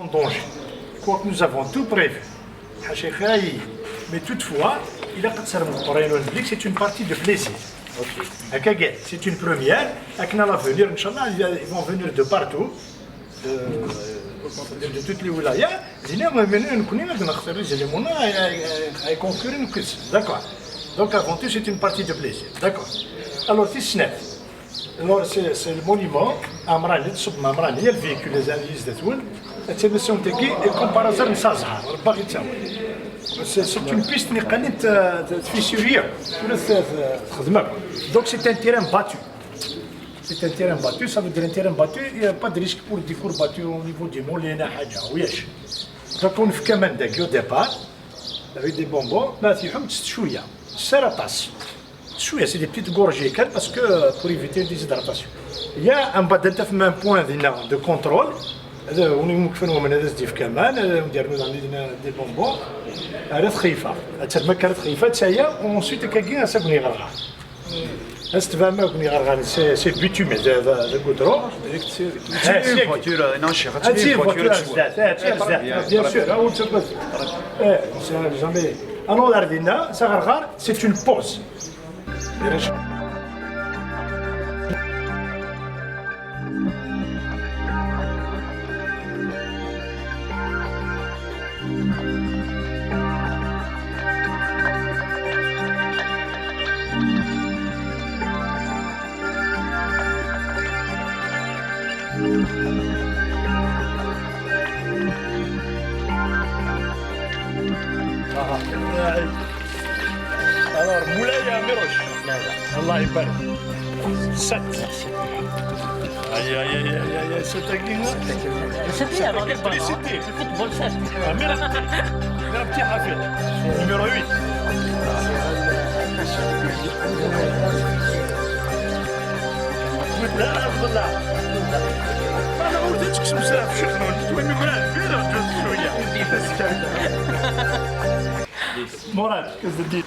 En danger. Quoi que nous avons tout prévu. Mais toutefois, il a pas de c'est une partie de plaisir. C'est une première. Avec l'avenir, Inch'Allah, ils vont venir de partout. De toutes les wilayas. D'accord. Donc avant tout, c'est une partie de plaisir. D'accord. Alors, alors c'est le monument Amrani, il y a le véhicule des analyses de tout. Et comme par hasard, c'est une piste fissurière. Donc c'est un terrain battu. C'est un terrain battu, ça veut dire un terrain battu, il n'y a pas de risque pour des cours battus au niveau du moulin. Donc on fait comme un au départ, avec des bonbons, mais il y a chouïa, seratas. Chouïa, c'est des petites gorgées, parce que pour éviter la déshydratation. Il y a un point de contrôle. On يمكنوا من هذا الزيف كمان نديروا دي بونبون هذا خفيفه تما كانت خفيفه حتى هي وانسيت كاكين ساكني غرغر استفهم كوني غرغر سي بيتومي هذا الكودرو هذه فواتوره ناشي هذه فواتوره بيان سور هو تبغى جامي انا لاردينا سغرغر سي اون بوز Alors, Moulaya Miroch. Allah يبارك. 7. Aïe, aïe, aïe, aïe, aïe, c'est C'était avant le football 7. Un petit Hafid, numéro 8. لا لا أفضل لا أنا ما وديتش بزاف شكرا وين نقول الفيلم شوية مراد كاس الدين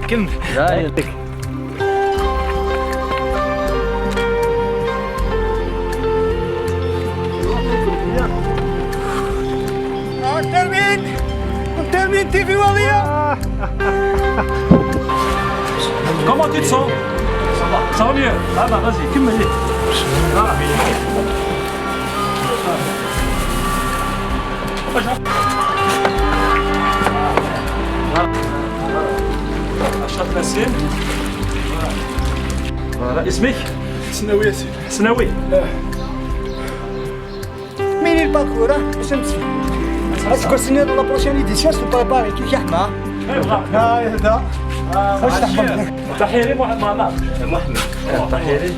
كم رايك termine TV Walia. Comment tu te sens? Ça va mieux. Ah bah vas-y, كمل. أشرف نسيم. فوالا اسمك؟ سناوي ياسين. سناوي. مين الباركور باش نمشي اشكون سنين لا بروشين ايديسيون سو بريباري كي يحمى هذا واش تحمل تحيري محمد تحيري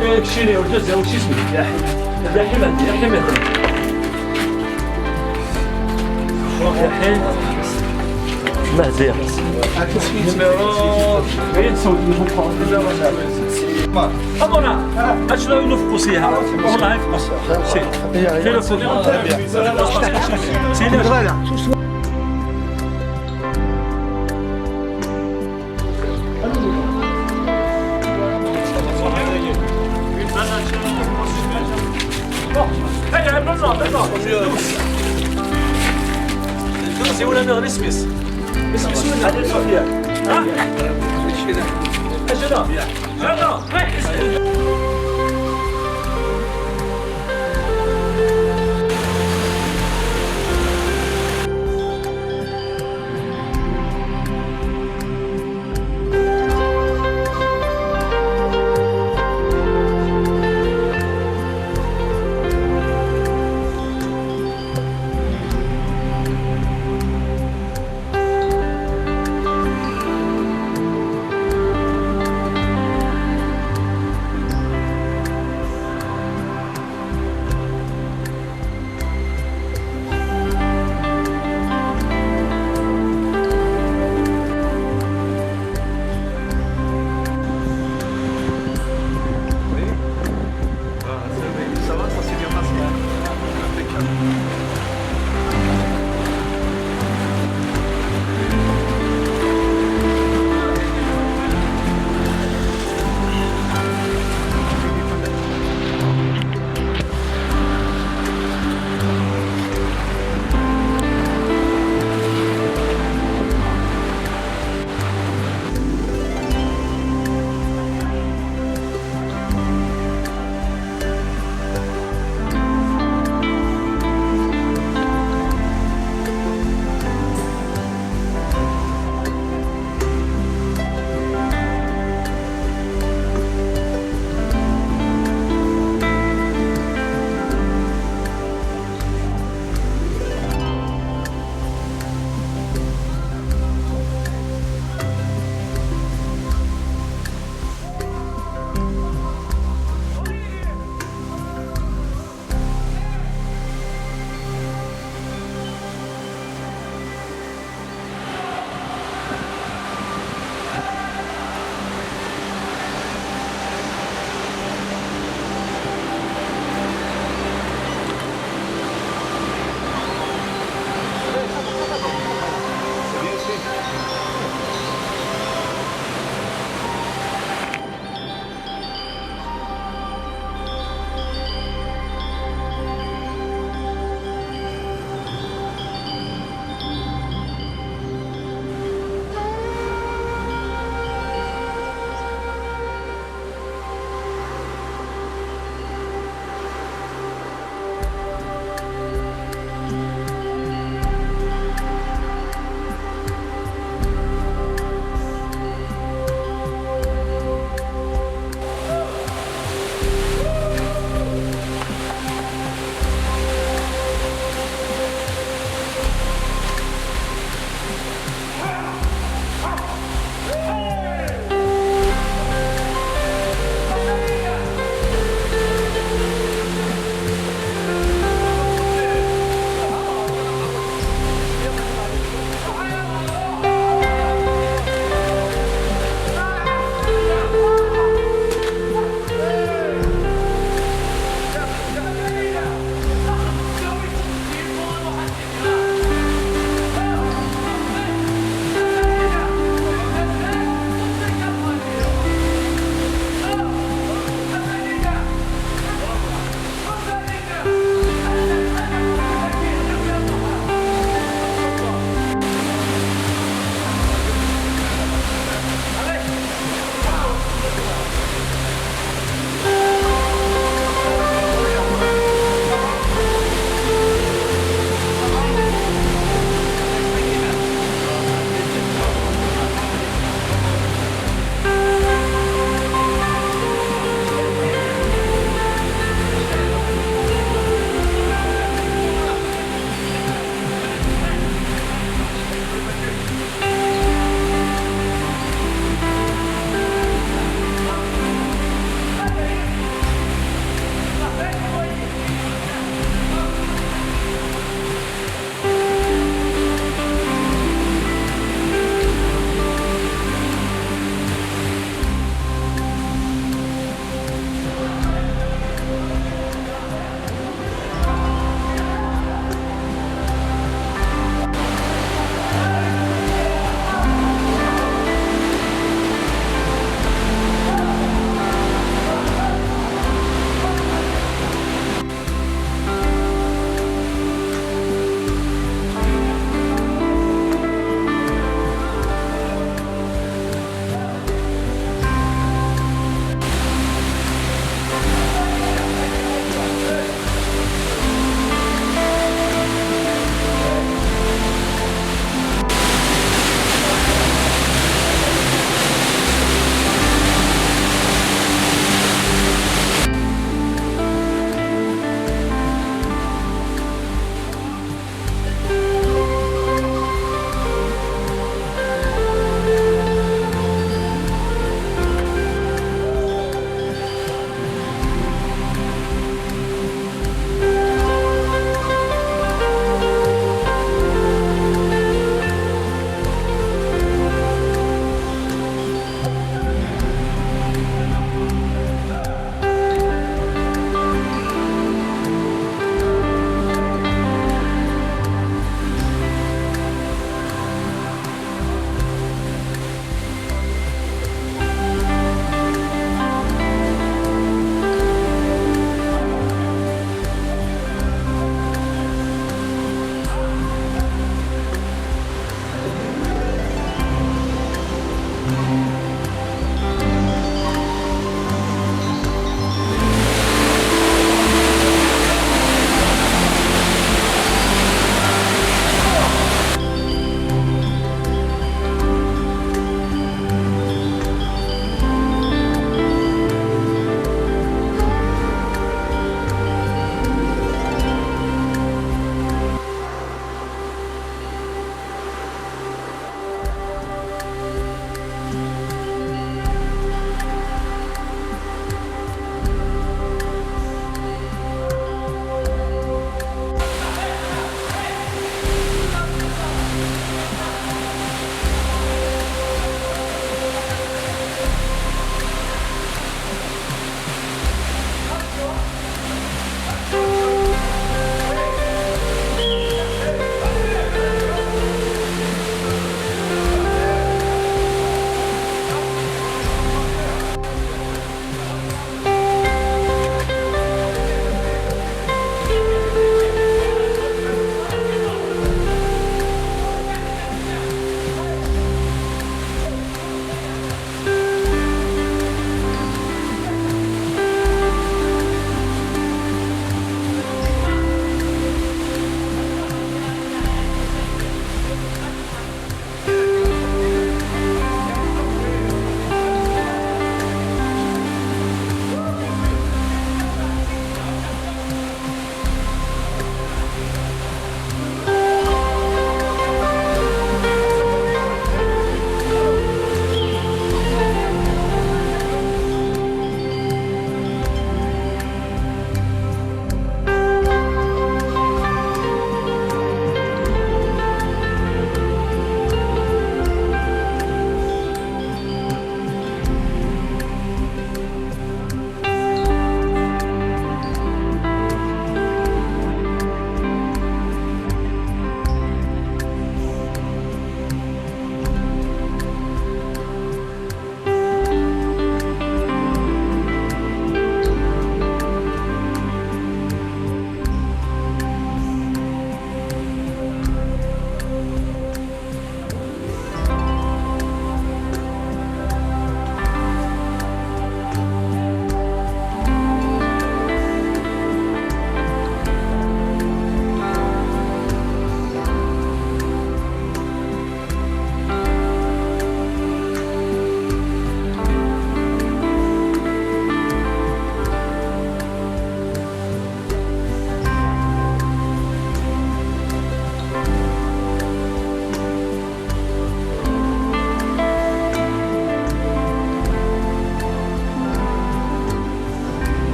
ايه كشيني وجزء وش اسمك يا حمد يا حمد مهدي نيميرو 20 أمنا أجل نفقسيها والله يفقس شيء في الفوتبول سي دوسي ولا نغني سميس اسميس ولا هذا صوفيا ها اجل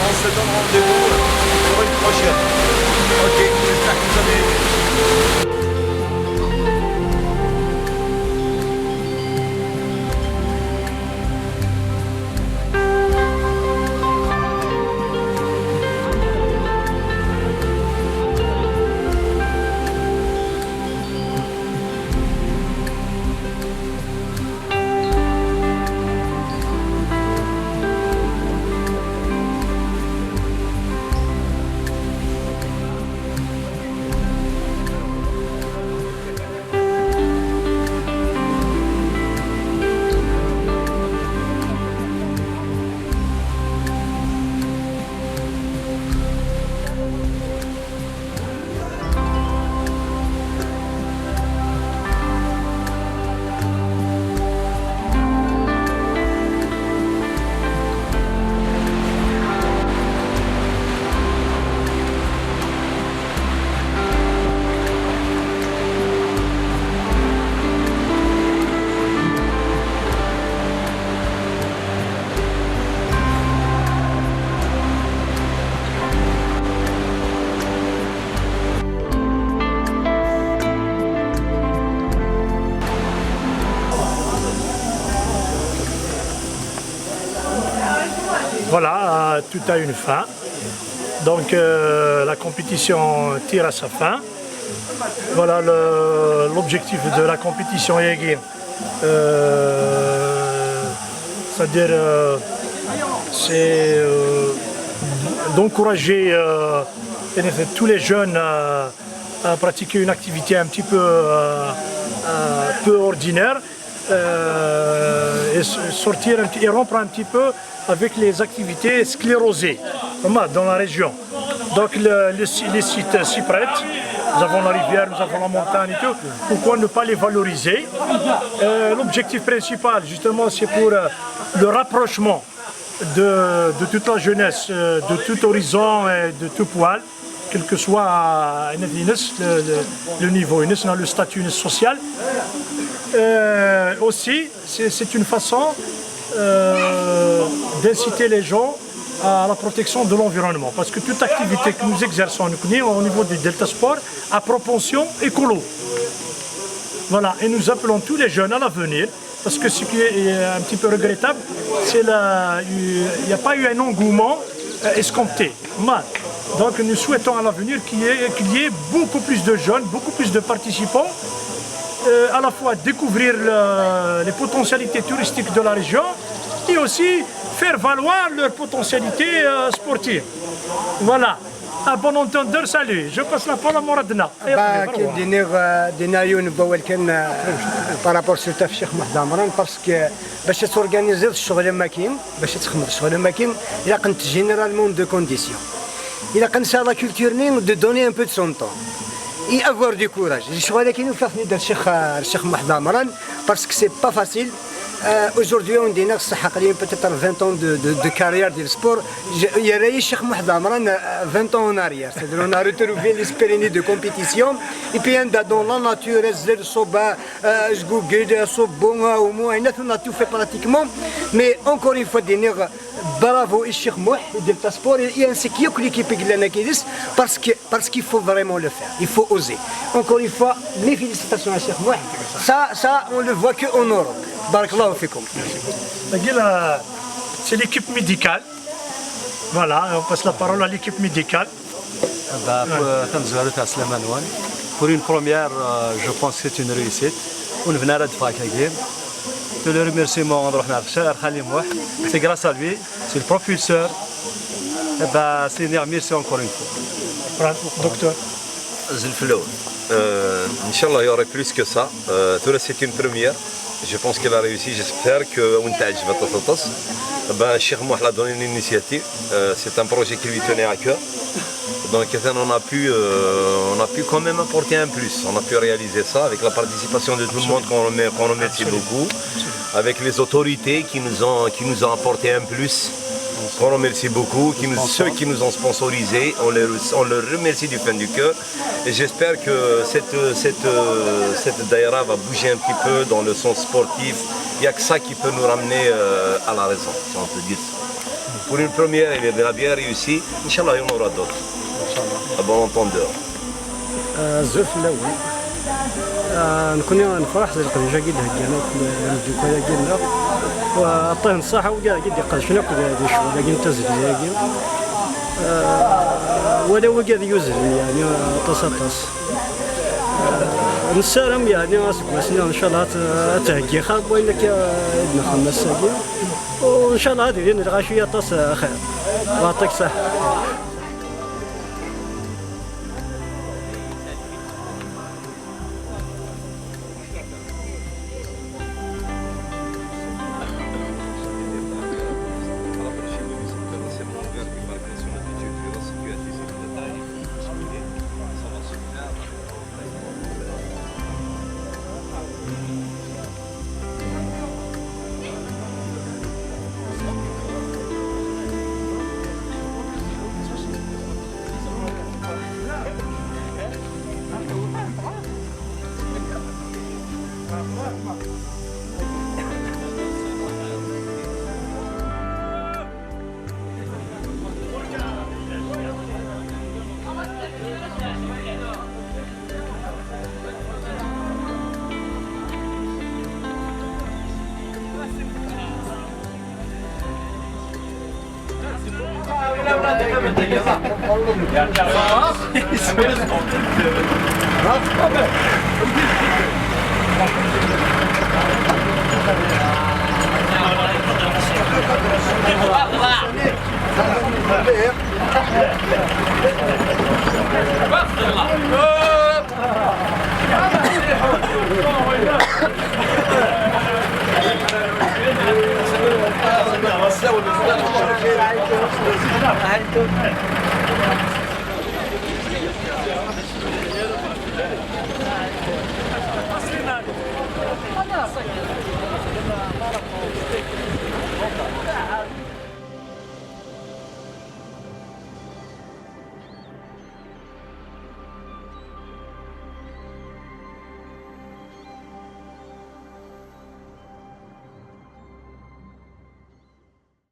On se donne rendez-vous pour une prochaine. Ok, j'espère que vous avez aimé. Voilà, tout a une fin. Donc la compétition tire à sa fin. Voilà l'objectif de la compétition est c'est-à-dire c'est d'encourager tous les jeunes à pratiquer une activité un petit peu ordinaire et sortir et rompre un petit peu avec les activités sclérosées dans la région. Donc les sites s'y prêtent. Nous avons la rivière, nous avons la montagne et tout. Pourquoi ne pas les valoriser? L'objectif principal, justement, c'est pour le rapprochement de toute la jeunesse, de tout horizon et de tout poil, quel que soit le niveau, le statut social. Aussi, c'est une façon d'inciter les gens à la protection de l'environnement. Parce que toute activité que nous exerçons au niveau du Delta Sport a propension écolo. Voilà, et nous appelons tous les jeunes à l'avenir, parce que ce qui est un petit peu regrettable, c'est qu'il n'y a pas eu un engouement escompté. Donc nous souhaitons à l'avenir qu'il y ait beaucoup plus de jeunes, beaucoup plus de participants, à la fois découvrir les potentialités touristiques de la région et aussi faire valoir leur potentialité sportive. Voilà. Un bon entendeur, salut. Je passe la parole à Moradna. دينا يون بول كان بارابور سيرتا في الشيخ محمد عمران باسكو باش تورغانيزي الشغل ما كاين باش تخدم الشغل ما كاين الا كنت جينيرالمون دو كونديسيون الا كنسى لا كولتور نين دو دوني ان بو دو سون طون اي افوار دو كوراج الشغل كاين وفاتني دار الشيخ محمد عمران باسكو سي با فاسيل. Aujourd'hui, on dit que peut-être 20 ans de carrière du sport. Il y a eu Cheikh Mohamed Amran 20 ans en arrière. C'est-à-dire on a retrouvé l'esprit de compétition. Et puis dans la nature, le soba, je goûte, sobonga ou moi, on a tout fait pratiquement. Mais encore une fois, dire bravo Cheikh Mohamed de sport. Il y a un séquio que l'équipe Glenakidis parce qu'il faut vraiment le faire. Il faut oser. Encore une fois, mes félicitations à Cheikh Mohamed. Ça, on le voit qu'en Europe. Barakallahu fikum. C'est l'équipe médicale. Voilà, on passe la parole à l'équipe médicale. Pour une première, je pense que c'est une réussite. On venait à Fakagir. Tout le remerciement, c'est grâce à lui, c'est le propulseur. C'est une remercie encore une fois. Docteur. Inch'Allah, il y aurait plus que ça. C'est une première. Je pense qu'elle a réussi, j'espère que Cheikh Mohamed a donné une initiative, c'est un projet qui lui tenait à cœur. Donc on a pu quand même apporter un plus, on a pu réaliser ça avec la participation de tout le monde qu'on remercie beaucoup, avec les autorités qui nous ont apporté un plus. On remercie beaucoup, ceux qui nous ont sponsorisés, on leur remercie du fond du cœur et j'espère que cette daïra va bouger un petit peu dans le sens sportif. Il n'y a que ça qui peut nous ramener à la raison, si on peut dire ça. Pour une première, elle a bien réussi. Inch'Allah, il y en aura d'autres. À bon entendeur. نكون نفرح زي القنجة قد هجينا الدكاية قلنا وعطيه الصحة وقال قد يقال شنو قد يشوف لكن تزل يقين ولا هو قد يزل يعني تصطس نسالم يعني أسبوع إن شاء الله تهجي خاب وإنك ابن 5 سنين وإن شاء الله هذه الغاشية تص خير ويعطيك صحة. خلاص